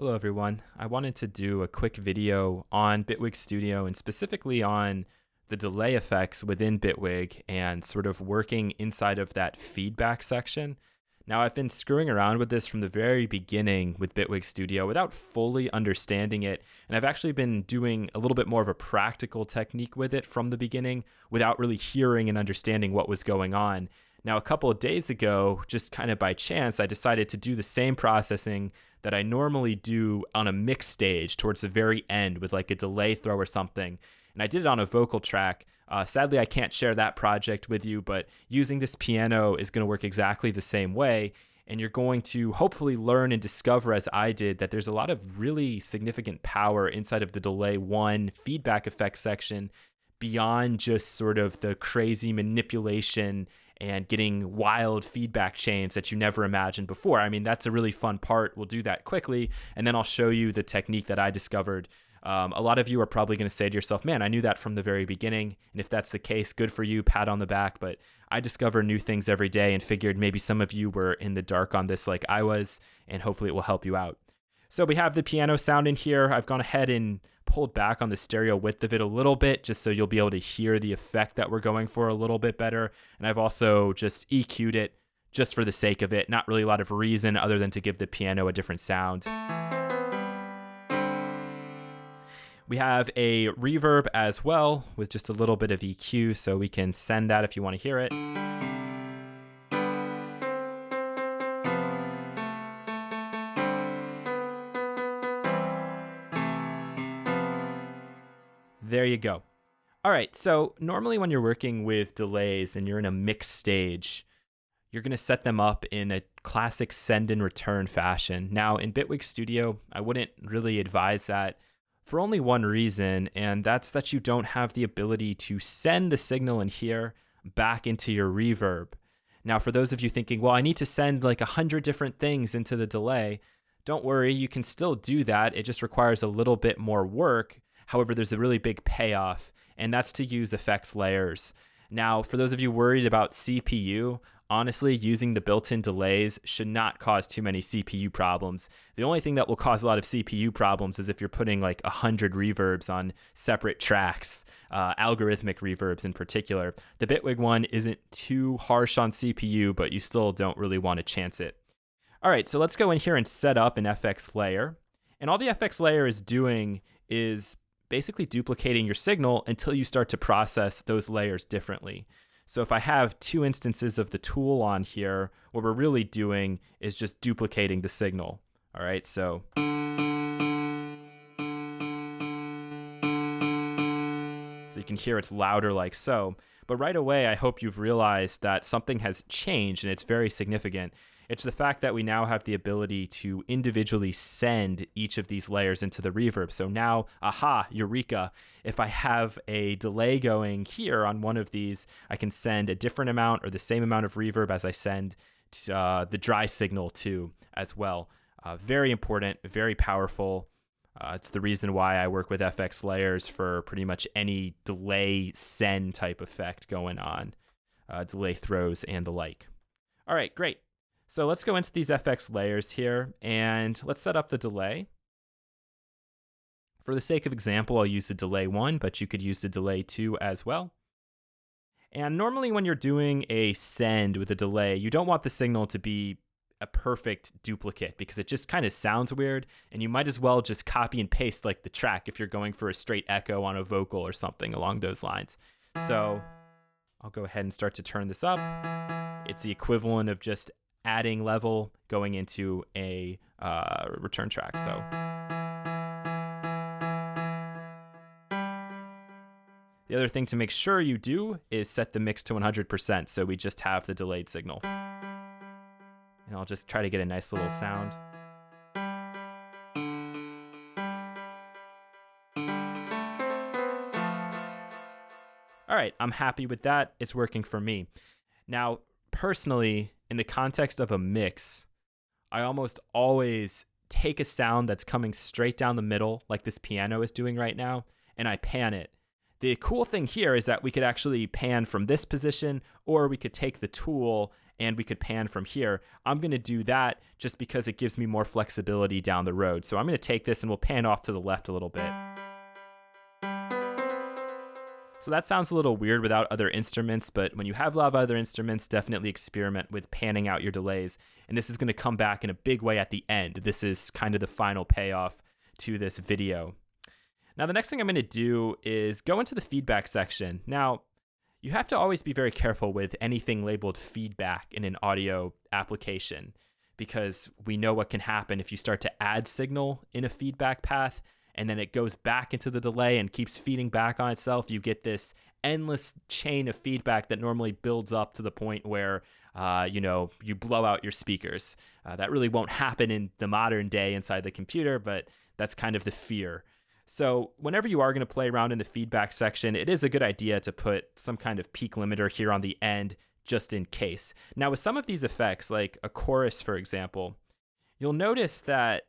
Hello everyone. I wanted to do a quick video on Bitwig Studio and specifically on the delay effects within Bitwig and sort of working inside of that feedback section. Now I've been screwing around with this from the very beginning with Bitwig Studio without fully understanding it, and I've actually been doing a little bit more of a practical technique with it from the beginning without really hearing and understanding what was going on. Now, a couple of days ago, just kind of by chance, I decided to do the same processing that I normally do on a mix stage towards the very end with like a delay throw or something. And I did it on a vocal track. Sadly, I can't share that project with you, but using this piano is going to work exactly the same way. And you're going to hopefully learn and discover, as I did, that there's a lot of really significant power inside of the delay one feedback effect section beyond just sort of the crazy manipulation and getting wild feedback chains that you never imagined before. I mean, that's a really fun part. We'll do that quickly, and then I'll show you the technique that I discovered. A lot of you are probably going to say to yourself, man, I knew that from the very beginning. And if that's the case, good for you, pat on the back. But I discover new things every day and figured maybe some of you were in the dark on this like I was, and hopefully it will help you out. So we have the piano sound in here. I've gone ahead and pulled back on the stereo width of it a little bit just so you'll be able to hear the effect that we're going for a little bit better. And I've also just EQ'd it just for the sake of it. Not really a lot of reason other than to give the piano a different sound. We have a reverb as well with just a little bit of EQ, so we can send that if you want to hear it. There you go. All right, so normally when you're working with delays and you're in a mix stage, you're going to set them up in a classic send and return fashion. Now, in Bitwig Studio, I wouldn't really advise that for only one reason, and that's that you don't have the ability to send the signal in here back into your reverb. Now, for those of you thinking, well, I need to send like 100 different things into the delay, don't worry, you can still do that. It just requires a little bit more work. However, there's a really big payoff, and that's to use effects layers. Now, for those of you worried about CPU, honestly, using the built-in delays should not cause too many CPU problems. The only thing that will cause a lot of CPU problems is if you're putting like 100 reverbs on separate tracks, algorithmic reverbs in particular. The Bitwig one isn't too harsh on CPU, but you still don't really want to chance it. All right, so let's go in here and set up an FX layer. And all the FX layer is doing is basically duplicating your signal until you start to process those layers differently. So if I have two instances of the tool on here, what we're really doing is just duplicating the signal. All right, so you can hear it's louder like so. But right away, I hope you've realized that something has changed, and it's very significant. It's the fact that we now have the ability to individually send each of these layers into the reverb. So now, aha, eureka, if I have a delay going here on one of these, I can send a different amount or the same amount of reverb as I send the dry signal to as well. Very important, very powerful. It's the reason why I work with FX layers for pretty much any delay send type effect going on, delay throws and the like. All right, great. So let's go into these FX layers here and let's set up the delay. For the sake of example, I'll use the delay 1, but you could use the delay 2 as well. And normally when you're doing a send with a delay, you don't want the signal to be a perfect duplicate because it just kind of sounds weird, and you might as well just copy and paste like the track if you're going for a straight echo on a vocal or something along those lines. So I'll go ahead and start to turn this up. It's the equivalent of just adding level going into a return track. So the other thing to make sure you do is set the mix to 100%, so we just have the delayed signal. And I'll just try to get a nice little sound. All right, I'm happy with that. It's working for me. Now, personally, in the context of a mix, I almost always take a sound that's coming straight down the middle, like this piano is doing right now, and I pan it. The cool thing here is that we could actually pan from this position, or we could take the tool and we could pan from here. I'm going to do that just because it gives me more flexibility down the road. So I'm going to take this and we'll pan off to the left a little bit. So that sounds a little weird without other instruments, but when you have a lot of other instruments, definitely experiment with panning out your delays. And this is going to come back in a big way at the end. This is kind of the final payoff to this video. Now, the next thing I'm going to do is go into the feedback section. Now, you have to always be very careful with anything labeled feedback in an audio application, because we know what can happen if you start to add signal in a feedback path and then it goes back into the delay and keeps feeding back on itself. You get this endless chain of feedback that normally builds up to the point where you blow out your speakers. That really won't happen in the modern day inside the computer, but that's kind of the fear. So whenever you are going to play around in the feedback section, it is a good idea to put some kind of peak limiter here on the end, just in case. Now, with some of these effects, like a chorus, for example, you'll notice that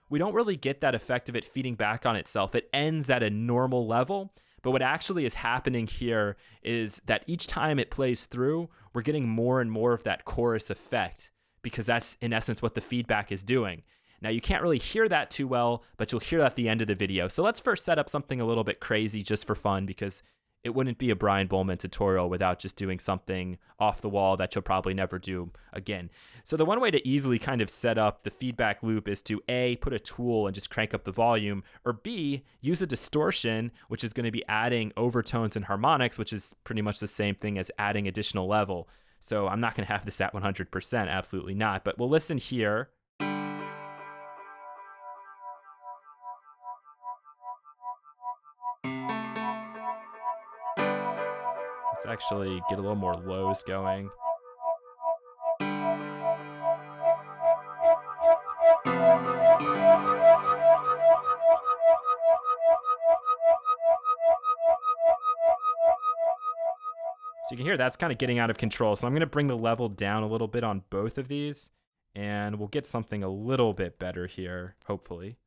we don't really get that effect of it feeding back on itself. It ends at a normal level, but what actually is happening here is that each time it plays through, we're getting more and more of that chorus effect, because that's in essence what the feedback is doing. Now, you can't really hear that too well, but you'll hear that at the end of the video. So let's first set up something a little bit crazy just for fun, because it wouldn't be a Brian Bowman tutorial without just doing something off the wall that you'll probably never do again. So the one way to easily kind of set up the feedback loop is to A, put a tool and just crank up the volume, or B, use a distortion, which is going to be adding overtones and harmonics, which is pretty much the same thing as adding additional level. So I'm not going to have this at 100%, absolutely not, but we'll listen here. Let's actually get a little more lows going. So you can hear that's kind of getting out of control. So I'm going to bring the level down a little bit on both of these, and we'll get something a little bit better here, hopefully.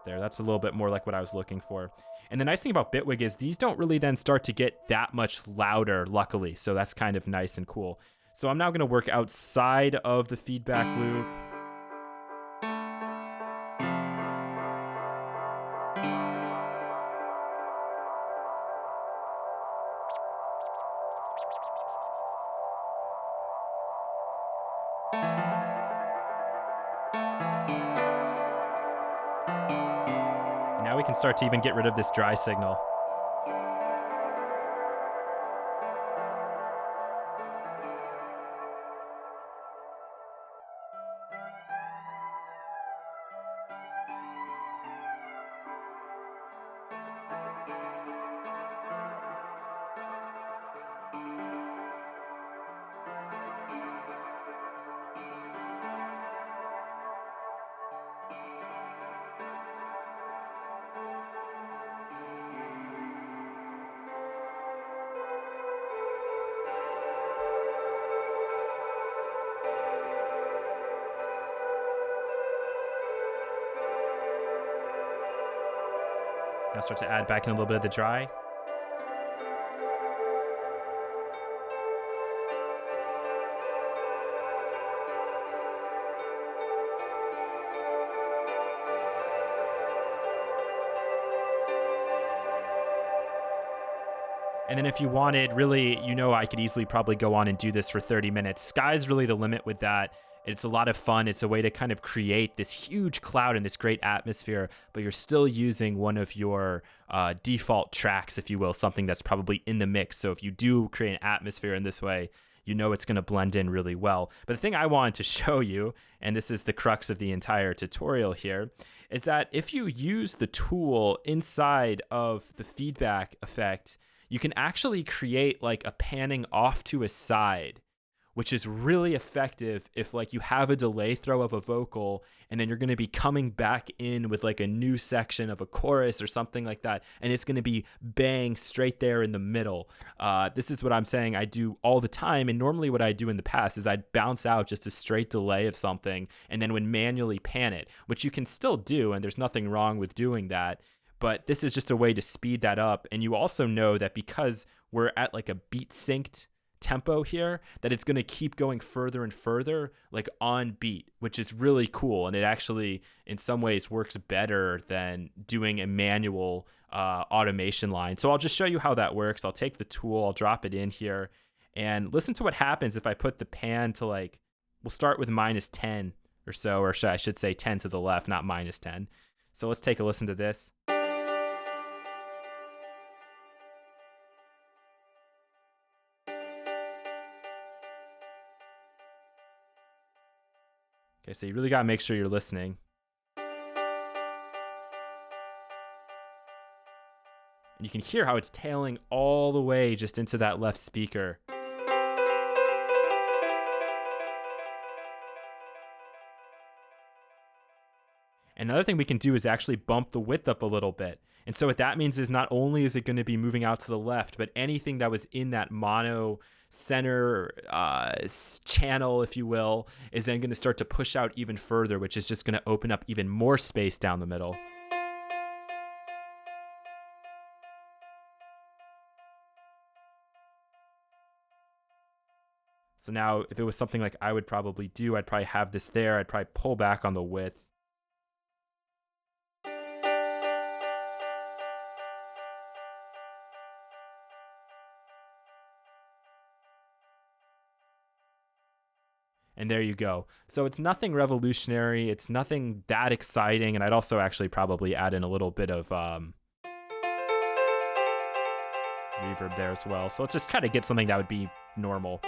There, that's a little bit more like what I was looking for. And the nice thing about Bitwig is these don't really then start to get that much louder, luckily. So that's kind of nice and cool. So I'm now going to work outside of the feedback loop. Now we can start to even get rid of this dry signal. Now start to add back in a little bit of the dry. And then if you wanted, really, I could easily probably go on and do this for 30 minutes. Sky's really the limit with that. It's a lot of fun. It's a way to kind of create this huge cloud and this great atmosphere, but you're still using one of your default tracks, if you will, something that's probably in the mix. So if you do create an atmosphere in this way, it's going to blend in really well. But the thing I wanted to show you, and this is the crux of the entire tutorial here, is that if you use the tool inside of the feedback effect, you can actually create like a panning off to a side which is really effective if like you have a delay throw of a vocal and then you're going to be coming back in with like a new section of a chorus or something like that, and it's going to be bang straight there in the middle. This is what I'm saying I do all the time, and normally what I do in the past is I'd bounce out just a straight delay of something and then would manually pan it, which you can still do, and there's nothing wrong with doing that. But this is just a way to speed that up. And you also know that because we're at like a beat synced tempo here, that it's going to keep going further and further like on beat, which is really cool. And it actually in some ways works better than doing a manual automation line. So I'll just show you how that works. I'll take the tool, I'll drop it in here, and listen to what happens if I put the pan to like, we'll start with -10 or so, or I should say 10 to the left, not -10. So let's take a listen to this. Okay, so you really got to make sure you're listening. And you can hear how it's tailing all the way just into that left speaker. Another thing we can do is actually bump the width up a little bit. And so what that means is not only is it going to be moving out to the left, but anything that was in that mono center channel, if you will, is then going to start to push out even further, which is just going to open up even more space down the middle. So now if it was something like I would probably do, I'd probably have this there. I'd probably pull back on the width. And there you go. So it's nothing revolutionary. It's nothing that exciting. And I'd also actually probably add in a little bit of reverb there as well. So let's just kind of get something that would be normal.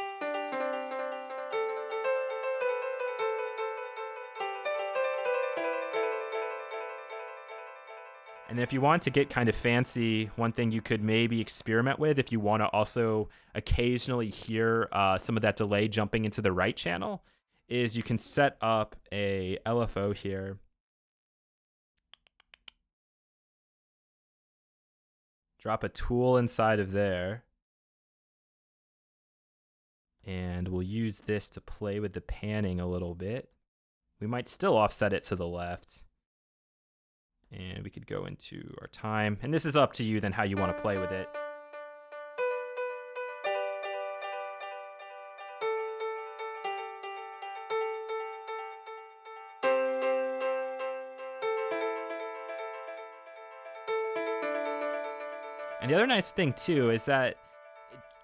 And if you want to get kind of fancy, one thing you could maybe experiment with, if you want to also occasionally hear some of that delay jumping into the right channel, is you can set up a LFO here. Drop a tool inside of there. And we'll use this to play with the panning a little bit. We might still offset it to the left. And we could go into our time. And this is up to you then how you want to play with it. And the other nice thing too is that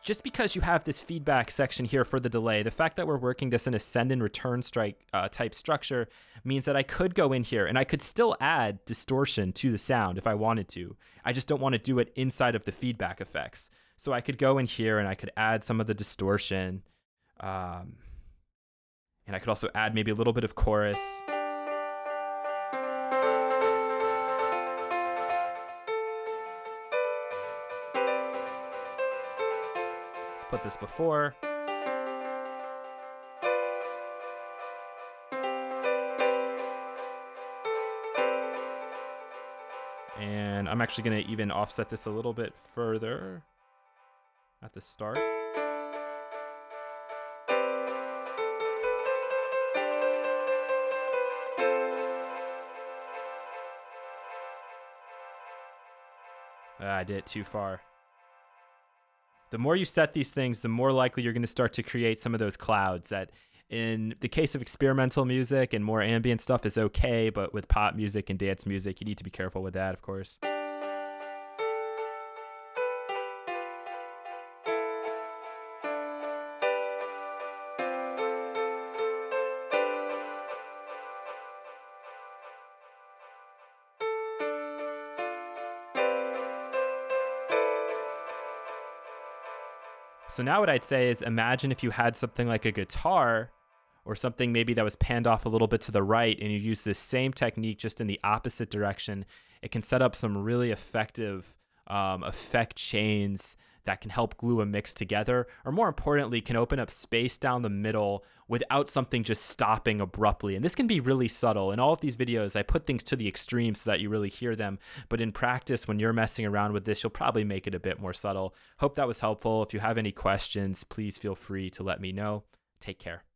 just because you have this feedback section here for the delay, the fact that we're working this in a send and return strike type structure means that I could go in here and I could still add distortion to the sound if I wanted to. I just don't want to do it inside of the feedback effects. So I could go in here and I could add some of the distortion. And I could also add maybe a little bit of chorus. Put this before. And I'm actually going to even offset this a little bit further at the start. I did it too far. The more you set these things, the more likely you're going to start to create some of those clouds that in the case of experimental music and more ambient stuff is okay, but with pop music and dance music, you need to be careful with that, of course. So now what I'd say is imagine if you had something like a guitar or something maybe that was panned off a little bit to the right and you use this same technique just in the opposite direction. It can set up some really effective effect chains that can help glue a mix together, or more importantly, can open up space down the middle without something just stopping abruptly. And this can be really subtle. In all of these videos, I put things to the extreme so that you really hear them. But in practice, when you're messing around with this, you'll probably make it a bit more subtle. Hope that was helpful. If you have any questions, please feel free to let me know. Take care.